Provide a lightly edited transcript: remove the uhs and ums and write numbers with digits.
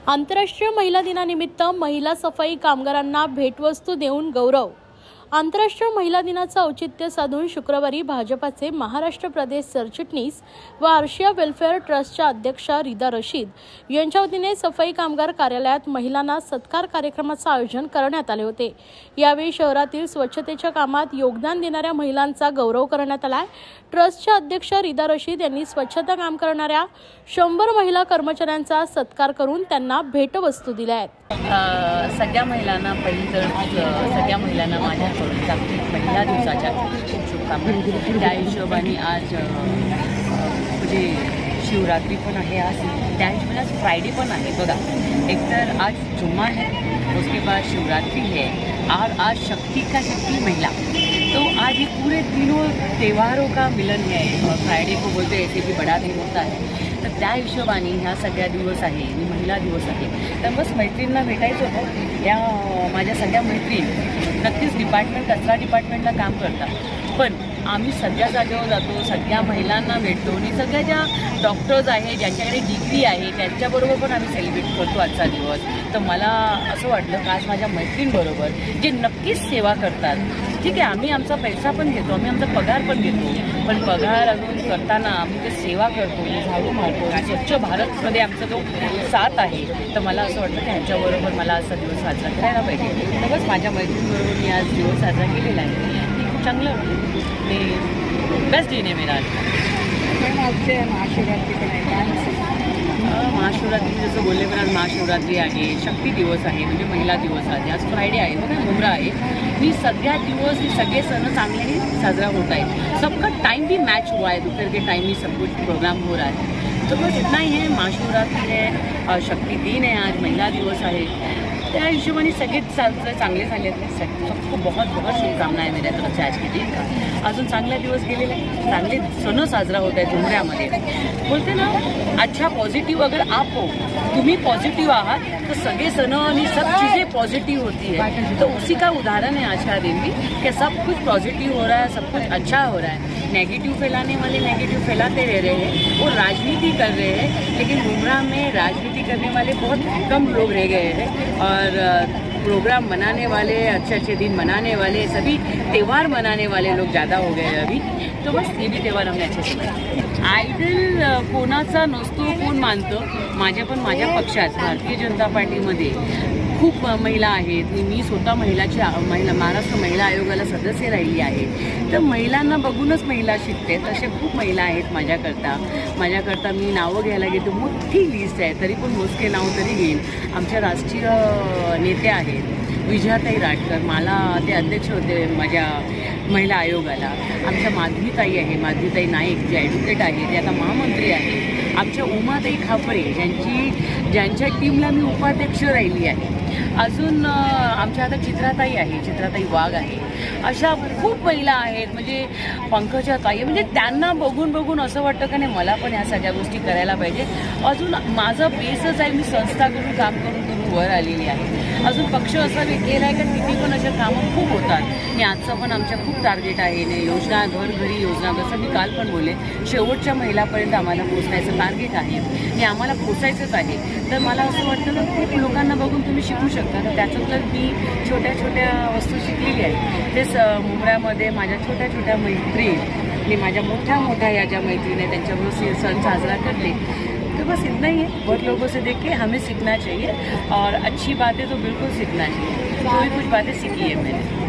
आंतरराष्ट्रीय महिला दिनानिमित्त महिला सफाई कामगारांना भेटवस्तू देऊन गौरव। आंतरराष्ट्रीय महिला दिनाचं औचित्य साधून शुक्रवारी भाजपाचे महाराष्ट्र प्रदेश सरचिटणीस व आर्शिया वेलफेअर ट्रस्टच्या अध्यक्षा रिदा रशीद यांच्या वतीने सफाई कामगार कार्यालयात महिलांना सत्कार कार्यक्रमाचं आयोजन करण्यात आले होते। यावेळी शहरातील स्वच्छतेच्या कामात योगदान देणाऱ्या महिलांचा गौरव करण्यात आला। ट्रस्टच्या अध्यक्षा रिदा रशीद यांनी स्वच्छता काम करणाऱ्या 100 महिला कर्मचाऱ्यांचा सत्कार करून त्यांना भेटवस्तू दिल्या आहेत। सगळ्या महिलांना पहिली तर सगळ्या महिलांना माझ्याकडून जागतिक महिला दिवसाच्या खूप शुभकामना। त्या हिशोबाने आज म्हणजे शिवरात्री पण आहे, आज त्या हिशोबाने आज फ्रायडे पण आहे। बघा, एकतर आज जुम्मा है, उसके बाद शिवरात्रि है और आज शक्ति का शक्ति महिला, तो आज ये पूरे तीनों त्योहारों का मिलन है। फ्राइडे को बोलते हैं ऐसे भी बड़ा दिन होता है, तर त्या हिशोबाने ह्या सगळ्या दिवस आहे आणि महिला दिवस आहे। तर बस मैत्रिणींना भेटायचं होतं। या माझ्या सगळ्या मैत्रीण नक्कीच कचरा डिपार्टमेंटला काम करतात, पण आम्ही सगळ्या जागेवर जातो, सगळ्या महिलांना भेटतो आणि सगळ्या ज्या डॉक्टर्स आहे, ज्यांच्याकडे डिग्री आहे, त्यांच्याबरोबर पण आम्ही सेलिब्रेट करतो आजचा दिवस। तर मला असं वाटलं की आज माझ्या मैत्रिणींबरोबर जे नक्कीच सेवा करतात, ठीक आहे, आम्ही आमचा पैसा पण घेतो, आम्ही आमचा पगार पण घेतो, पण पगार अजून करताना आम्ही जे सेवा करतो, झाडू मारतो, स्वच्छ भारतमध्ये आमचा जो साथ आहे, तर मला असं वाटतं की ह्यांच्याबरोबर मला असा दिवस साजरा करायला पाहिजे। तर बस माझ्या मैत्रिणीबरोबर मी आज दिवस साजरा केलेला आहे। खूप चांगलं आणि बेस्ट दिन आहे मेरा आज। महाशिवरात्री जसं बोलले, पण आज महाशिवरात्री आहे, शक्ती दिवस आहे, म्हणजे महिला दिवस आहे, आज फ्रायडे आहे, बघा मुहरा आहे। मी सगळ्या दिवस सगळे सण चांगल्याने साजरा होता है, सबका टाइम भी मैच हुआ है, दोपहर के टाइम ही सब कुछ प्रोग्राम हो रहा है। तो बस इतना ही है, महाशिवरात्री है और शक्ति दिन है, आज महिला दिवस आहे, त्या हिशोबाने सगळेच चांगले झाले आहेत। सबको बहुत बहुत शुभकामनाएं मेऱ्या तरफ से आज के दिन का। अजून चांगला दिवस गेलेला आहे, चांगले सण साजरा होत आहे झुमऱ्यामध्ये। बोलते ना, अच्छा पॉझिटिव्ह अगर आप हो, तुम्ही पॉझिटिव्ह आहात, तो सगळे सण आणि सब चीज़ें पॉजिटिव होती है। तो उसी का उदाहरण है आज का दिन भी, कि सब कुछ पॉजिटिव हो रहा है, सब कुछ अच्छा हो रहा है। नेगेटिव फैलाने वाले नेगेटिव फैलाते रह रहे हैं, वो राजनीति कर रहे हैं, लेकिन मुमरा में राजनीति करने वाले बहुत कम लोग रह गए हैं और प्रोग्राम मनाने वाले, अच्छे अच्छे दिन मनाने वाले, सभी त्यौहार मनाने वाले लोग ज़्यादा हो गए हैं अभी। तो बस ये भी त्यौहार हमने अच्छे से मनाया। आयडल कोणाचा नसतो, कोण मानतं। माझ्या पक्षात भारतीय जनता पार्टीमध्ये खूप महिला आहेत। मी स्वतः महाराष्ट्र महिला आयोगाला सदस्य राहिली आहे, तर महिलांना बघूनच महिला शिकतात, असे खूप महिला आहेत माझ्याकरता मी नावं घ्यायला गेलो, मोठी लिस्ट आहे, तरी पण मोजके नाव तरी घेईन। आमच्या राष्ट्रीय नेत्या आहेत विजयाताई राटकर, मला ते अध्यक्ष होते माझ्या महिला आयोगाला। आमच्या माधवीताई आहे, माधवीताई नाईक, जे ॲडव्होकेट आहे, ते आता महामंत्री आहे। आमच्या उमाताई खापरे, ज्यांच्या टीमला मी उपाध्यक्ष राहिली आहे। अजून आमच्या आता चित्राताई आहे, चित्राताई वाघ आहे, अशा खूप महिला आहेत, म्हणजे पंकजा ताई, म्हणजे त्यांना बघून असं वाटतं की नाही, मला पण ह्या सगळ्या गोष्टी करायला पाहिजे। अजून माझं बेसच आहे, मी संस्था करून काम करून वर आलेली आहे। अजून पक्ष असा केला आहे की तिथे पण अशा कामं खूप होतात आणि आजचं पण आमच्या खूप टार्गेट आहे, योजना घरी योजना, जसं मी काल पण बोलले, शेवटच्या महिलापर्यंत आम्हाला पोहोचायचं टार्गेट आहे आणि आम्हाला पोचायचंच आहे। तर मला असं वाटतं ना, खूप लोकांना बघून तुम्ही शिकू शकता। तर त्याच्यातलं मी छोट्या वस्तू शिकलेली आहे। तेच मुंबईमध्ये माझ्या छोट्या मैत्रीण आणि माझ्या मोठ्या या ज्या मैत्रीण आहेत, त्यांच्याबरोबर सण साजरा करते। तो बस इतना ही है। बहुत लोगों से देख के हमें सीखना चाहिए और अच्छी बातें तो बिल्कुल सीखना चाहिए। कोई कुछ बातें सीखी है मैंने।